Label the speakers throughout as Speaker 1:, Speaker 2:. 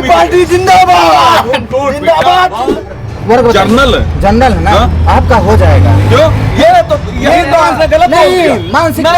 Speaker 1: Party जिंदाबाद।
Speaker 2: General
Speaker 1: general है ना, आपका हो जाएगा।
Speaker 2: क्यों? ये तो गलत
Speaker 1: नहीं, मानसिकता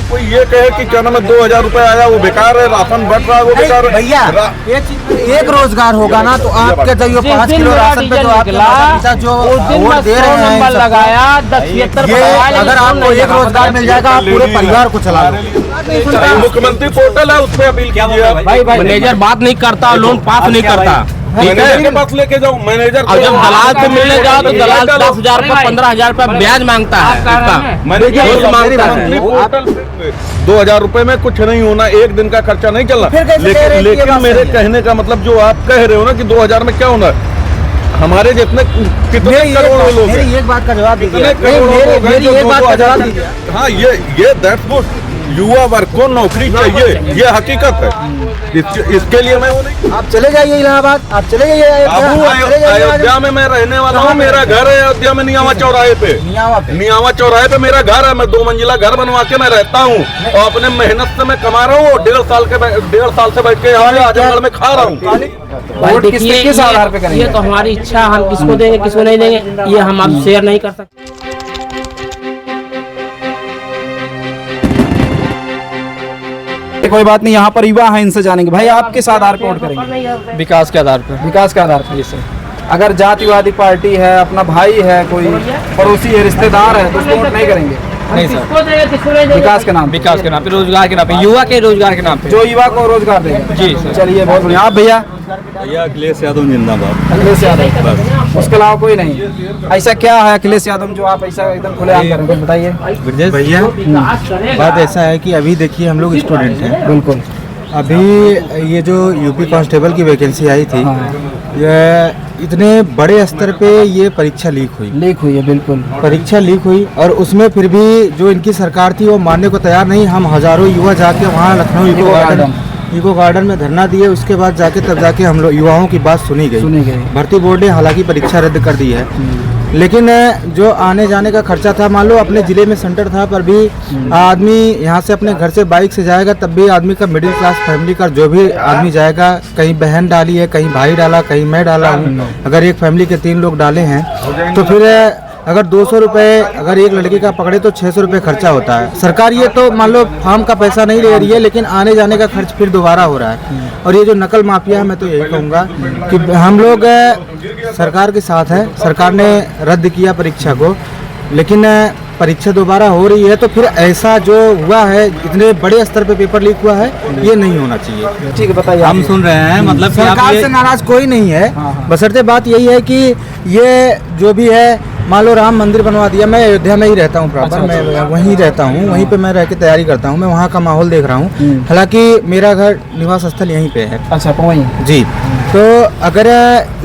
Speaker 2: कोई ये कहे कि क्या नाम है 2000 रुपए आया वो बेकार है, राशन बढ़ रहा है वो बेकार है।
Speaker 1: भैया एक रोजगार होगा ना तो आपके जो 5 किलो राशन पे जो आपका जो वोट दे रहे हैं
Speaker 3: लगाया 10-75
Speaker 1: ये अगर आपको एक रोजगार मिल जाएगा आप पूरे परिवार को चला लो।
Speaker 2: मुख्यमंत्री पोर्टल है उस पर अपील कीजिए।
Speaker 3: भाई मैनेजर बात नहीं करता, लोन पास नहीं करता।
Speaker 2: मैनेजर के पास लेके जाओ, मैनेजर
Speaker 3: और जब दलाल से मिलने जाओ तो दलाल 10,000 रुपए 15,000 रुपए ब्याज मांगता है।
Speaker 2: 2000 रुपए में कुछ नहीं होना, एक दिन का खर्चा नहीं चलना। लेकिन मेरे कहने का मतलब जो आप कह रहे हो ना कि 2000 में क्या होना, हमारे जितने कितने करोड़ों लोग हैं,
Speaker 1: एक बात का जवाब दीजिए।
Speaker 2: मेरी एक बात का जवाब दीजिए। हाँ ये दैट्स गुड, युवा वर्ग को नौकरी चाहिए, ये हकीकत है। इसके लिए मैं
Speaker 1: आप चले जाइए इलाहाबाद, आप चले जाइए
Speaker 2: अयोध्या में मैं रहने वाला हूँ। मेरा घर है अयोध्या में नियामा चौराहे पे। नियामा चौराहे पे मेरा घर है। मैं 2 मंजिला घर बनवा के मैं रहता हूँ और अपने मेहनत से मैं कमा रहा हूँ। 1.5 साल से बैठ के यहाँ आजमगढ़ में खा रहा हूँ।
Speaker 1: किस आधार पे करेंगे?
Speaker 3: ये तो हमारी इच्छा, हम किसको देंगे किसको नहीं देंगे ये हम आप शेयर नहीं कर सकते।
Speaker 1: कोई बात नहीं, यहाँ पर युवा है, इनसे जानेंगे। भाई आप किस आधार पर वोट करेंगे?
Speaker 4: विकास के आधार पर।
Speaker 1: विकास के आधार पर। अगर जातिवादी पार्टी है, अपना भाई है, कोई पड़ोसी है, रिश्तेदार है तो उसको वोट नहीं करेंगे?
Speaker 4: नहीं सर,
Speaker 1: विकास के नाम
Speaker 4: पे, रोजगार के नाम पे, युवा के रोजगार के नाम पे,
Speaker 1: जो युवा को रोजगार देंगे।
Speaker 4: जी सर।
Speaker 1: चलिए बहुत बढ़िया। आप भैया?
Speaker 5: अखिलेश यादव जिंदाबाद।
Speaker 1: अखिलेश यादव बस, उसके अलावा कोई नहीं। ऐसा क्या है अखिलेश यादव जो आप ऐसा एकदम खुलेआम करेंगे, बताइए
Speaker 5: भैया। बात ऐसा है कि अभी देखिए हम लोग स्टूडेंट हैं।
Speaker 1: बिल्कुल।
Speaker 5: अभी ये जो यूपी कांस्टेबल की वैकेंसी आई थी, ये इतने बड़े स्तर पे ये परीक्षा लीक हुई
Speaker 1: है। बिल्कुल
Speaker 5: परीक्षा लीक हुई और उसमें फिर भी जो इनकी सरकार थी वो मानने को तैयार नहीं। हम हजारों युवा जाके वहाँ लखनऊ इको गार्डन में धरना दिए। उसके बाद तब जाके हम लोग युवाओं की बात सुनी गई। भर्ती बोर्ड ने हालांकि परीक्षा रद्द कर दी है, लेकिन जो आने जाने का खर्चा था, मान लो अपने ज़िले में सेंटर था पर भी आदमी यहाँ से अपने घर से बाइक से जाएगा तब भी आदमी का मिडिल क्लास फैमिली का जो भी आदमी जाएगा, कहीं बहन डाली है, कहीं भाई डाला, कहीं मैं डाला हूँ, अगर एक फैमिली के 3 लोग डाले हैं तो फिर अगर 200 रुपये अगर एक लड़के का पकड़े तो 600 रुपये खर्चा होता है। सरकार ये तो मान लो फार्म का पैसा नहीं ले रही है, लेकिन आने जाने का खर्च फिर दोबारा हो रहा है। और ये जो नकल माफिया है, मैं तो यही कहूँगा कि हम लोग सरकार के साथ है। सरकार ने रद्द किया परीक्षा को, लेकिन परीक्षा दोबारा हो रही है तो फिर ऐसा जो हुआ है, इतने बड़े स्तर पे पेपर लीक हुआ है, ये नहीं होना चाहिए।
Speaker 1: ठीक है, बताइए।
Speaker 5: हम सुन रहे हैं मतलब
Speaker 1: सरकार से नाराज कोई नहीं है, बशर्ते बात यही है कि ये जो भी है, मान लो राम मंदिर बनवा दिया। मैं अयोध्या में ही रहता हूँ प्रॉपर, मैं वहीं रहता हूँ, वहीं पे मैं रह के तैयारी करता हूँ। मैं वहाँ का माहौल देख रहा हूँ। हालांकि मेरा घर निवास स्थल यहीं पे है। अच्छा, वहीं
Speaker 5: जी। तो अगर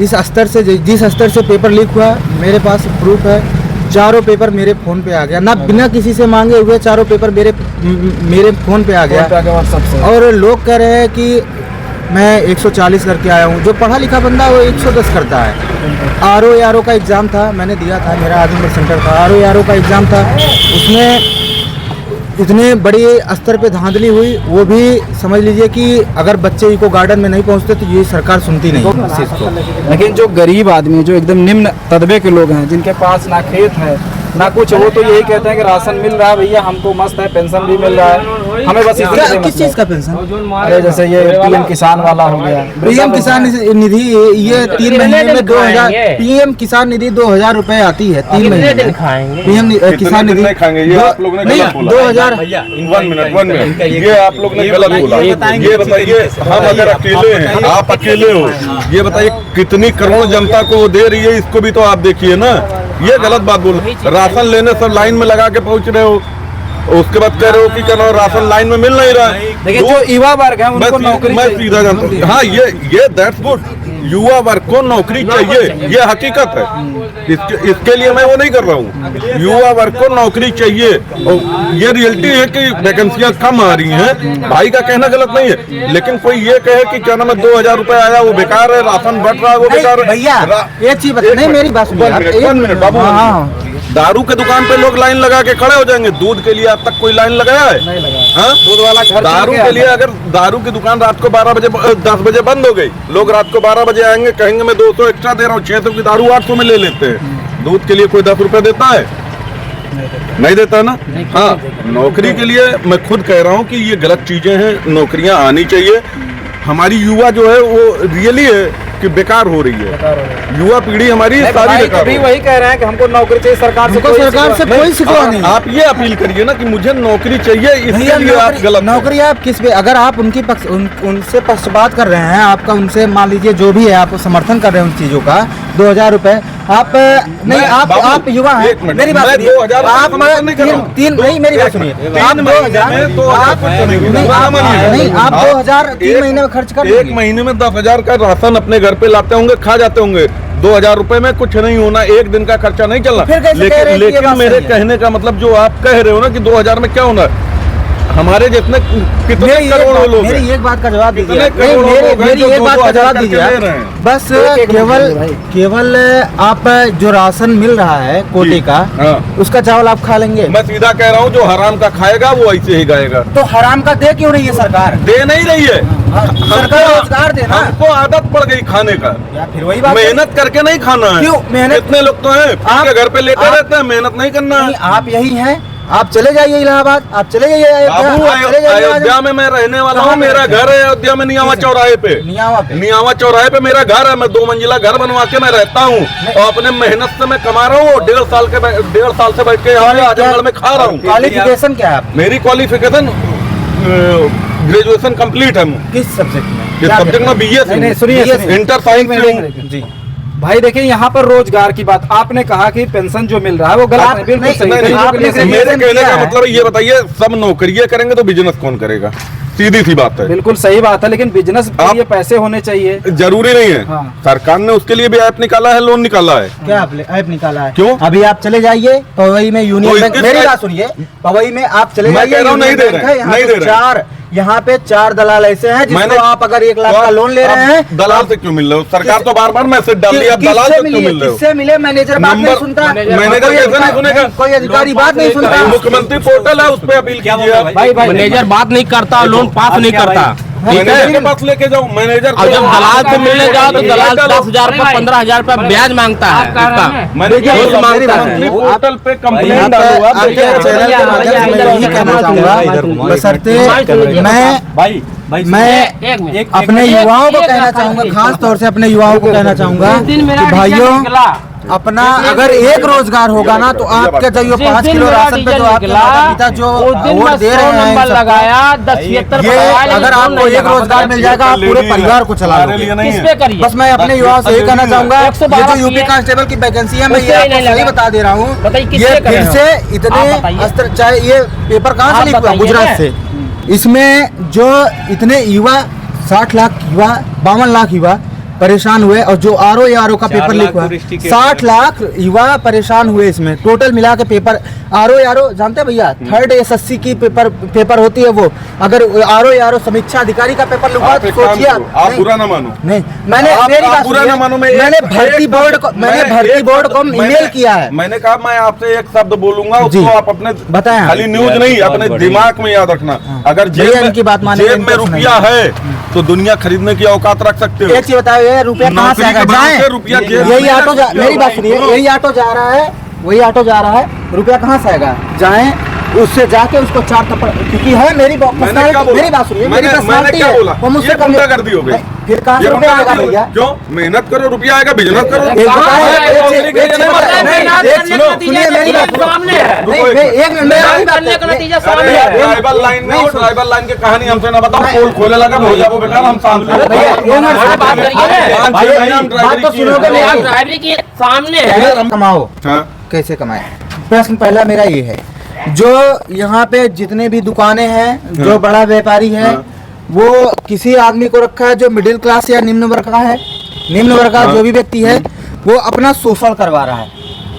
Speaker 5: इस स्तर से जिस स्तर से पेपर लीक हुआ, मेरे पास प्रूफ है। चारों पेपर मेरे फ़ोन पे आ गया, ना बिना किसी से मांगे हुए चारों पेपर मेरे फ़ोन पे आ गया। और लोग कह रहे हैं कि मैं 140 करके आया हूँ। जो पढ़ा लिखा बंदा वो 110 करता है। RO का एग्ज़ाम था, मैंने दिया था, मेरा आजमगढ़ सेंटर था। RO का एग्ज़ाम था, उसमें इतने बड़ी स्तर पे धांधली हुई। वो भी समझ लीजिए कि अगर बच्चे इको गार्डन में नहीं पहुंचते तो ये सरकार सुनती नहीं इस चीज़ को।
Speaker 1: लेकिन जो गरीब आदमी, जो एकदम निम्न तबके के लोग हैं, जिनके पास ना खेत है ना कुछ, वो तो यही कहते हैं कि राशन मिल रहा है भैया, हमको मस्त है, पेंशन भी मिल रहा है, हमें बस इतना से
Speaker 5: किस चीज़ का पेंशन?
Speaker 1: अरे जैसे ये PM किसान वाला हो गया,
Speaker 5: PM किसान निधि, ये 3 महीने में 2000 PM किसान निधि 2000 रुपए आती है 3 महीने में। PM किसान निधि नहीं 2000।
Speaker 2: 1 मिनट, ये आप लोग ने गलत बोला। ये बताइए, हम अगर अकेले हैं, आप अकेले हो, ये बताइए कितनी करोड़ जनता को वो दे रही है, इसको भी तो आप देखिए ना। ये गलत बात बोल। राशन लेने सब लाइन में लगा के पहुंच रहे हो उसके बाद कह रहे हो कि क्या नाम, राशन लाइन में मिल नहीं रहा है।
Speaker 4: देखिए जो युवा वर्ग है उनको नौकरी
Speaker 2: मैं सीधा जानता हूँ, हाँ ये दैट्स गुड, युवा वर्ग को नौकरी चाहिए, ये हकीकत है। इसके लिए मैं वो नहीं कर रहा हूँ, युवा वर्ग को नौकरी चाहिए। और ये रियलिटी है कि वैकेंसियां कम आ रही हैं, भाई का कहना गलत नहीं है, लेकिन कोई ये कहे कि क्या नाम है 2000 रुपए आया वो बेकार है, राशन बढ़ रहा है वो बेकार है।
Speaker 1: भैया एक चीज बता, नहीं मेरी बात सुनिए आप, एक
Speaker 2: मिनट बाबू,
Speaker 1: हाँ।
Speaker 2: दारू के दुकान पे लोग लाइन लगा के खड़े हो जाएंगे, दूध के लिए आज तक कोई लाइन लगाया है? नहीं लगाया। हाँ?
Speaker 4: दूध वाला घर
Speaker 2: दारू के लिए, अगर दारू की दुकान रात को 10 बजे बंद हो गई, लोग रात को 12 बजे आएंगे, कहेंगे मैं 200 एक्स्ट्रा दे रहा हूँ, 600 की दारू 800 में ले लेते हैं। दूध के लिए कोई 10 रुपए देता है? नहीं देता ना। हाँ, नौकरी के लिए मैं खुद कह रहा हूँ कि ये गलत चीजें हैं, नौकरियां आनी चाहिए। हमारी युवा जो है वो रियली है कि बेकार हो रही है, युवा पीढ़ी हमारी सारी बेकार
Speaker 4: भी वही कह रहे हैं कि हमको नौकरी चाहिए, सरकार से
Speaker 1: कोई शिकवा नहीं।
Speaker 2: आप ये अपील करिए ना कि मुझे नौकरी चाहिए, इसके लिए आप गलत।
Speaker 1: नौकरी आप किस पे, अगर आप उनकी पक्ष उनसे पक्षपात कर रहे हैं, आपका उनसे मान लीजिए जो भी है आप समर्थन कर रहे हैं उन चीजों का, 2000 रुपए आप नहीं, आप युवा हैं, मेरी बात सुनिए, आप तीन नहीं, मेरी बात सुनिए, आप 2000 नहीं, आप 2000 3 महीने में खर्च कर,
Speaker 2: एक महीने में 10,000 का राशन अपने घर पे लाते होंगे, खा जाते होंगे। 2000 रुपए में कुछ नहीं होना, एक दिन का खर्चा नहीं चलना। लेकिन मेरे कहने का मतलब जो आप कह रहे हो ना कि 2000 में क्या होना, हमारे जितने कितने करोड़ों लोग,
Speaker 1: मेरी एक बात का जवाब दीजिए,
Speaker 2: मेरी
Speaker 1: एक बात का जवाब दीजिए, बस केवल आप जो राशन मिल रहा है कोटे का, उसका चावल आप खा लेंगे।
Speaker 2: मैं सीधा कह रहा हूँ, जो हराम का खाएगा वो ऐसे ही गाएगा।
Speaker 1: तो हराम का दे क्यों रही है सरकार?
Speaker 2: दे नहीं रही है,
Speaker 1: सरकार रोजगार देना।
Speaker 2: हमको आदत पड़ गई खाने का,
Speaker 1: फिर वही बात,
Speaker 2: मेहनत करके नहीं खाना है।
Speaker 1: क्यों मेहनत?
Speaker 2: इतने लोग तो हैं आपके घर पे लेटे रहते हैं, मेहनत नहीं करना है।
Speaker 1: आप यही हैं, आप चले जाइए इलाहाबाद, आप चले जाइए
Speaker 2: अयोध्या में मैं रहने वाला हूँ, मेरा घर है अयोध्या में, नियामा चौराहे पे, नियामा चौराहे पे मेरा घर है। मैं 2 मंजिला घर बनवा के मैं रहता हूँ और अपने मेहनत से मैं कमा रहा हूँ, 1.5 साल से बैठ के यहाँ आजमगढ़ में खा रहा हूँ।
Speaker 1: क्वालिफिकेशन क्या है?
Speaker 2: मेरी क्वालिफिकेशन ग्रेजुएशन कंप्लीट है।
Speaker 1: किस सब्जेक्ट में?
Speaker 2: किस सब्जेक्ट में? BS inter science.
Speaker 4: जी भाई देखिए, यहाँ पर रोजगार की बात आपने कहा कि पेंशन जो मिल रहा है वो गलत है, बिल्कुल सही।
Speaker 2: मेरे कहने का मतलब ये बताइए, सब नौकरियां करेंगे तो बिजनेस कौन करेगा? सीधी सी बात है।
Speaker 4: बिल्कुल सही बात है, लेकिन बिजनेस के लिए पैसे होने चाहिए।
Speaker 2: जरूरी नहीं है।
Speaker 4: हाँ।
Speaker 2: सरकार ने उसके लिए भी ऐप निकाला है, लोन निकाला है।
Speaker 1: क्या ऐप निकाला है?
Speaker 2: क्यों?
Speaker 1: अभी आप चले जाइए पवई में यूनियन बैंक, मेरी बात सुनिए, पवई में आप चले जाइए,
Speaker 2: नहीं दे रहे,
Speaker 1: यहाँ पे 4 दलाल ऐसे हैं जिसको आप अगर 1 लाख का लोन ले रहे हैं,
Speaker 2: दलाल से क्यों मिल रहे हो? सरकार तो बार बार मैसेज डाल रही है, दलाल से क्यों मिल रहे हो?
Speaker 1: किससे मिले? मैनेजर बात नहीं सुनता,
Speaker 2: मैनेजर कैसे नहीं सुनेगा?
Speaker 1: कोई अधिकारी बात नहीं सुनता।
Speaker 2: मुख्यमंत्री पोर्टल है, उस पर अपील कीजिए।
Speaker 3: भाई मैनेजर बात नहीं करता, लोन पास नहीं करता,
Speaker 2: मैनेजर के पास लेके जाओ, मैनेजर
Speaker 3: और जब दलाल से मिलने जाओ तो दलाल 10,000 रुपए 15,000 रुपए ब्याज मांगता है।
Speaker 2: पोर्टल पे कंप्लेंट डालो।
Speaker 1: मैं अपने युवाओं को कहना चाहूंगा, खास तौर से अपने युवाओं को कहना चाहूंगा कि भाइयों, अपना अगर एक रोजगार होगा ना तो आपके जो 5 किलो राशन पे जो आपके पिता जो वोट दे रहे हैं
Speaker 3: लगाया,
Speaker 1: ये अगर आपको एक रोजगार मिल जाएगा आप पूरे परिवार को चला लोगे। बस मैं अपने युवाओं से ये कहना चाहूंगा, ये जो यूपी कांस्टेबल की वैकेंसी है, मैं ये आपको सही बता दे रहा हूँ, ये फिर से इतने अस्त्र, चाहे ये पेपर कहाँ से लीक हुआ? गुजरात से। इसमें जो इतने युवा 60 लाख युवा, 52 लाख युवा परेशान हुए, और जो आरओ का पेपर लीक हुआ, 60 लाख युवा परेशान हुए। इसमें टोटल मिला के पेपर आरओ जानते हैं भैया, 3rd SSC की पेपर होती है वो, अगर आरओ समीक्षा अधिकारी का पेपर लीक हुआ तो सोचिए
Speaker 2: आप बुरा ना मानो।
Speaker 1: नहीं, मैंने मेरी बात
Speaker 2: बुरा ना मानो,
Speaker 1: मैंने भर्ती बोर्ड को ईमेल किया है।
Speaker 2: मैंने कहा मैं आपसे एक शब्द बोलूंगा, उसको आप अपने
Speaker 1: बताएं,
Speaker 2: खाली न्यूज नहीं, अपने दिमाग में याद रखना। अगर जेब में रुपया है तो दुनिया खरीदने की औकात रख सकते हो।
Speaker 1: एक चीज बताओ, रुपया कहाँ से आएगा? यही ऑटो, मेरी बात सुनिए, यही ऑटो जा रहा है, वही ऑटो जा रहा है, रुपया कहाँ से आएगा? जाएं उससे जाके उसको 4 थप्पड़, क्योंकि है मेरी बात सुनिए, मेरी पर्सनालिटी है, वो मुझसे कम कर दी हो गई। फिर कहाँ से रुपया आएगा भैया?
Speaker 2: क्यों? मेहनत करो, रुपया आएगा, बिजनेस करो।
Speaker 1: सुनिए मेरी बात,
Speaker 2: ट्राइबल लाइन में, ट्राइबल लाइन की कहानी हमसे ना बताओ, पोल खोले लगा हो जाओ बेकार, हम सामने
Speaker 3: सामने
Speaker 1: कमाओ, कैसे कमाए? प्रश्न पहला मेरा ये है, जो यहाँ पे जितने भी दुकानें हैं, जो बड़ा व्यापारी है, वो किसी आदमी को रखा है जो मिडिल क्लास या निम्न वर्ग का है, निम्न वर्ग का जो भी व्यक्ति है वो अपना शोषण करवा रहा है।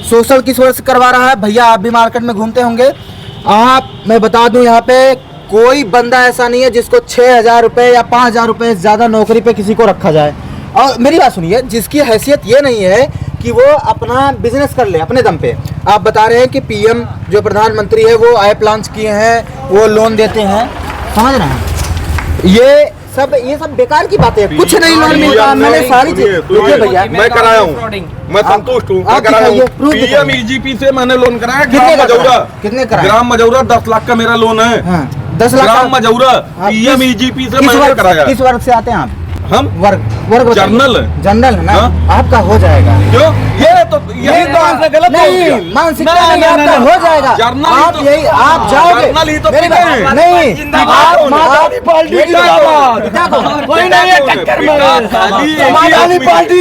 Speaker 1: शोषण किस वजह से करवा रहा है? भैया आप भी मार्केट में घूमते होंगे, मैं बता दूं यहाँ पे कोई बंदा ऐसा नहीं है जिसको 6,000 रुपये या 5,000 रुपये ज़्यादा नौकरी पे किसी को रखा जाए। और मेरी बात सुनिए, जिसकी हैसियत ये नहीं है कि वो अपना बिजनेस कर ले अपने दम पे। आप बता रहे हैं कि पीएम जो प्रधानमंत्री है वो ऐप लॉन्च किए हैं, वो लोन देते हैं, समझ रहे हैं? ये सब बेकार की बातें है, कुछ नहीं लोन मिलता। मैंने सारी चीज देखिए भैया,
Speaker 2: मैं कराया हूँ, मैं संतुष्ट हूँ, मैं कराया हूँ। पीएम से मैंने लोन कराया,
Speaker 1: कितने कराया?
Speaker 2: ग्राम मजौरा 10 लाख का मेरा लोन है।
Speaker 1: 10 लाख
Speaker 2: ग्राम मजौरा पीएम से मैंने कराया।
Speaker 1: किस वर्ग से आते हैं आप?
Speaker 2: हम
Speaker 1: वर्ग
Speaker 2: जनरल
Speaker 1: है ना? आपका हो जाएगा।
Speaker 2: क्यों? यही तो आपने गलत
Speaker 1: नहीं, मानसिकता नहीं, आपका हो जाएगा। आप यही आप जाओगे नहीं, पार्टी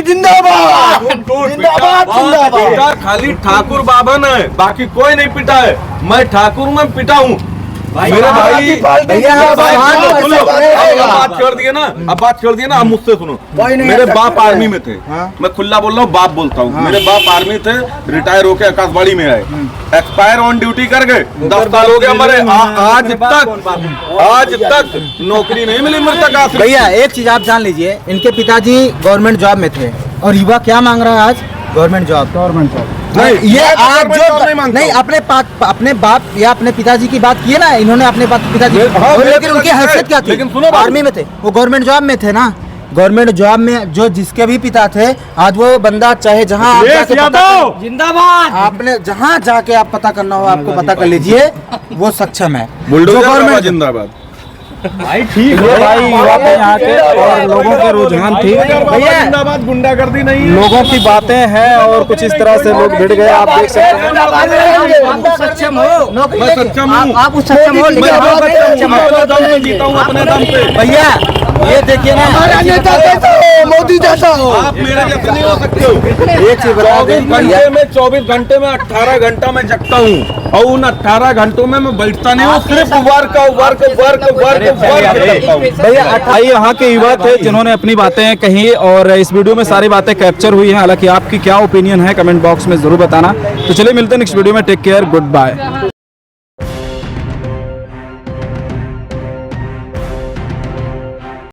Speaker 1: जिंदाबाद जिंदाबाद।
Speaker 2: खाली ठाकुर बाबा ने, बाकी कोई नहीं पिटा है। मैं ठाकुर में पिटा हूँ। मेरे भाई बात छोड़ दिए ना, अब बात छोड़ दिए ना, अब मुझसे सुनो। मेरे बाप आर्मी में थे, मैं खुला बोल रहा हूँ, बाप बोलता हूँ। मेरे बाप आर्मी थे, रिटायर होके आकाशवाणी में आए, एक्सपायर ऑन ड्यूटी कर गए, 10 साल हो गया हमारे। आज तक नौकरी नहीं मिली मेरे तक।
Speaker 1: भैया एक चीज आप जान लीजिए, इनके पिताजी गवर्नमेंट जॉब में थे और युवा क्या मांग रहा है आज? Government job. नहीं, ये आप जो नहीं अपने बाप या अपने पिताजी की बात की है ना, इन्होंने अपने पिताजी, लेकिन उनकी हैसियत क्या थी?
Speaker 2: लेकिन सुनो,
Speaker 1: आर्मी में थे, वो गवर्नमेंट जॉब में थे ना। गवर्नमेंट जॉब में जो जिसके भी पिता थे, आज वो बंदा चाहे जहां आप जाके
Speaker 3: जिंदाबाद,
Speaker 1: आपने जहां जाके आप पता करना हो आपको पता कर लीजिए, वो सक्षम है।
Speaker 2: बुलडोजर जिंदाबाद।
Speaker 4: भाई ठीक है भाई, बातें यहाँ के और लोगों के रुझान ठीक
Speaker 2: भैया, जिंदाबाद, गुंडागर्दी नहीं है।
Speaker 4: लोगों की बातें हैं और कुछ इस तरह से लोग भिड़ गए, आप देख सकते हैं।
Speaker 3: सक्षम हो,
Speaker 2: मैं सक्षम हूँ,
Speaker 1: आप उस सक्षम हो,
Speaker 2: मैं दम पे जीता हूँ, अपने दम पे।
Speaker 1: भैया ये देखिए ना, मोदी जैसा हो,
Speaker 2: आप मेरे जैसे नहीं हो सकते हो।
Speaker 1: एक चीज बता दें,
Speaker 2: 24 घंटे में 18 घंटा मैं जगता हूँ और उन 18 घंटों में मैं बैठता नहीं हूँ, सिर्फ वर्क
Speaker 4: भैया आइए, यहाँ के युवा थे जिन्होंने अपनी बातें कही और इस वीडियो में सारी बातें कैप्चर हुई हैं। हालांकि आपकी क्या ओपिनियन है कमेंट बॉक्स में जरूर बताना। तो चलिए मिलते हैं नेक्स्ट वीडियो में, टेक केयर, गुड बाय।